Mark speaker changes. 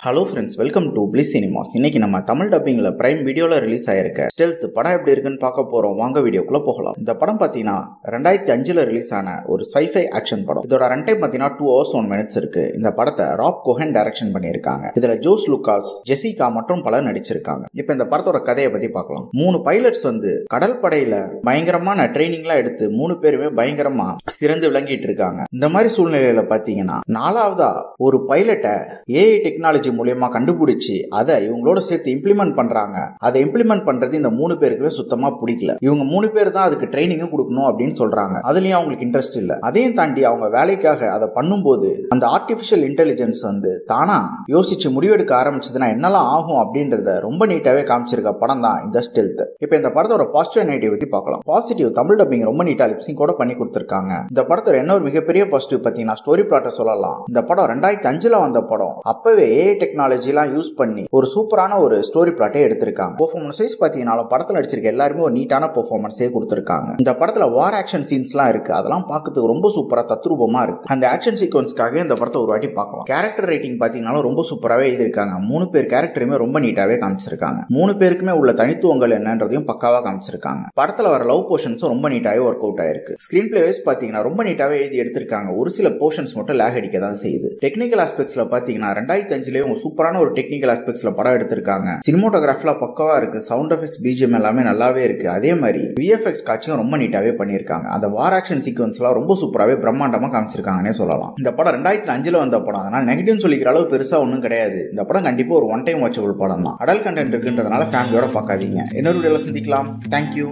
Speaker 1: Hello friends, welcome to bliss cinemas. இன்னைக்கு நம்ம Tamil டப்பிங்ல prime வீடியோல ரிலீஸ் ஆயிருக்க ஸ்டெல்த் படம் எப்படி இருக்குன்னு பார்க்க போறோம். வாங்க வீடியோக்குள்ள போகலாம். இந்த படம் பாத்தீங்கன்னா 2005 ரிலீஸ் ஆன ஒரு sci-fi ஆக்ஷன் படம். இதோட ரன் டைம் பாத்தீங்கன்னா 2 hours 1 minutes இருக்கு. இந்த படத்தை ராப் கோஹன் டைரக்ஷன் பண்ணியிருக்காங்க. இதுல ஜோஸ் லுகாஸ், ஜெசிகா மற்றும் பலர் நடிச்சிருக்காங்க. இப்ப இந்த படத்தோட கதையை பத்தி பார்க்கலாம். 3 பைலட்ஸ் கடல் படையில பயங்கரமான ட்ரைனிங்லாம் எடுத்து 3 பேருமே பயங்கரமா சிறந்து விளங்கிட்டு இருக்காங்க. இந்த மாதிரி சூழ்நிலையில பாத்தீங்கன்னா 4வதா ஒரு பைலட்டை ஏஐ டெக்னாலஜி மூலமா கண்டுபிடிச்சு அதை இவங்களோட சேர்த்து இம்ப்ளிமெண்ட் பண்றாங்க. அதை இம்ப்ளிமெண்ட் பண்றது இந்த 3 பேருக்குமே சுத்தமா பிடிக்கல. இவங்க 3 பேர் தான் அதுக்கு ட்ரைனிங்கும் கொடுக்கணும் அப்படின்னு சொல்றாங்க. அதுலயும் அவங்களுக்கு இன்ட்ரெஸ்ட் இல்ல. அதையும் தாண்டி அவங்க வேலைக்காக அதை பண்ணும்போது அந்த ஆர்டிபிஷியல் இன்டெலிஜென்ஸ் தானா யோசிச்சு முடிவெடுக்க ஆரம்பிச்சதுன்னா என்னெல்லாம் ஆகும் அப்படின்றத ரொம்ப நீட்டாவே காமிச்சிருக்க படம் தான் இந்த ஸ்டெல்த். இப்ப இந்த படத்தோட பாசிட்டிவ் நெகட்டிவ் பத்தி பார்க்கலாம். பாசிட்டிவ், தமிழ் டப்பிங் ரொம்ப நீட்டா லிப்சிங் கூட பண்ணி கொடுத்திருக்காங்க. இந்த படத்தோட இன்னொரு மிகப்பெரிய பாசிட்டிவ் பாத்தீங்கன்னா ஸ்டோரி பிளாட்டை சொல்லலாம். இந்த படம் 2005 வந்த படம். அப்பவே ஏஐ டெக்னாலஜி எல்லாம் யூஸ் பண்ணி ஒரு சூப்பரான ஒரு ஸ்டோரி பிளாட்டை எடுத்திருக்காங்க. பெர்ஃபார்மன்ஸ் வைஸ் பாத்தீங்கன்னா படத்துல நடிச்சிருக்க எல்லாருமே ஒரு நீட்டான பெர்ஃபார்மன்ஸே கொடுத்திருக்காங்க. இந்த படத்துல வார் ஆக்ஷன் சீன்ஸ்லாம் இருக்கு. அதெல்லாம் பார்க்கிறதுக்கு ரொம்ப சூப்பரா தத்ரூபமா இருக்கு. அந்த ஆக்ஷன் சீக்வன்ஸ்க்காக இந்த படத்தை ஒரு வாட்டி பார்க்கலாம். கேரக்டர் ரைட்டிங் பாத்தீங்கன்னா ரொம்ப சூப்பராவே எழுதிருக்காங்க. 3 பேர் கேரக்டருமே ரொம்ப நீட்டாவே காமிச்சிருக்காங்க. 3 பேருக்குமே உள்ள தனித்துவங்கள் என்னன்றதையும் பக்காவா காமிச்சிருக்காங்க. படத்துல வர லவ் போர்ஷன்ஸும் ரொம்ப நீட்டாவே ஒர்க் அவுட் ஆயிருக்கு. ஸ்கிரீன் பிளே வைஸ் பாத்தீங்கன்னா ரொம்ப நீட்டாவே எழுதி எடுத்திருக்காங்க. ஒரு சில போர்ஷன்ஸ் மட்டும் லேக் அடிக்க தான் செய்யுது. டெக்னிக்கல் ஆஸ்பெக்ட்ஸ்ல பாத்தீங்கன்னா 2005 சூப்பரான ஒரு டெக்னிக்கல் ஆஸ்பெக்ட்ஸ்ல படம் எடுத்திருக்காங்க. சினிமோட்டோகிராஃபில பக்கவா இருக்கு. சவுண்ட் எஃபெக்ட்ஸ், பிஜிஎம் எல்லாமே நல்லாவே இருக்கு. அதே மாதிரி விஎஃப்எக்ஸ் காட்சியும் ரொம்ப நீட்டாவே பண்ணிருக்காங்க. அந்த வார் ஆக்ஷன் சீக்வன்ஸ்லாம் ரொம்ப சூப்பராவே பிரம்மாண்டமா காமிச்சிருக்காங்கன்னே சொல்லலாம். இந்த படம் 2005 வந்த படம். அதனால நெகட்டிவ் சொல்லிக்கிற அளவு பெருசா ஒன்றும் கிடையாது. இந்த படம் கண்டிப்பா ஒரு ஒன் டைம் வாட்சபிள் படம் தான். அடல்ட் கண்டென்ட் இருக்குன்றதுனால ஃபேமிலியோட பார்க்காதீங்க. இன்னொரு வீடியோல சந்திக்கலாம். தேங்க்யூ.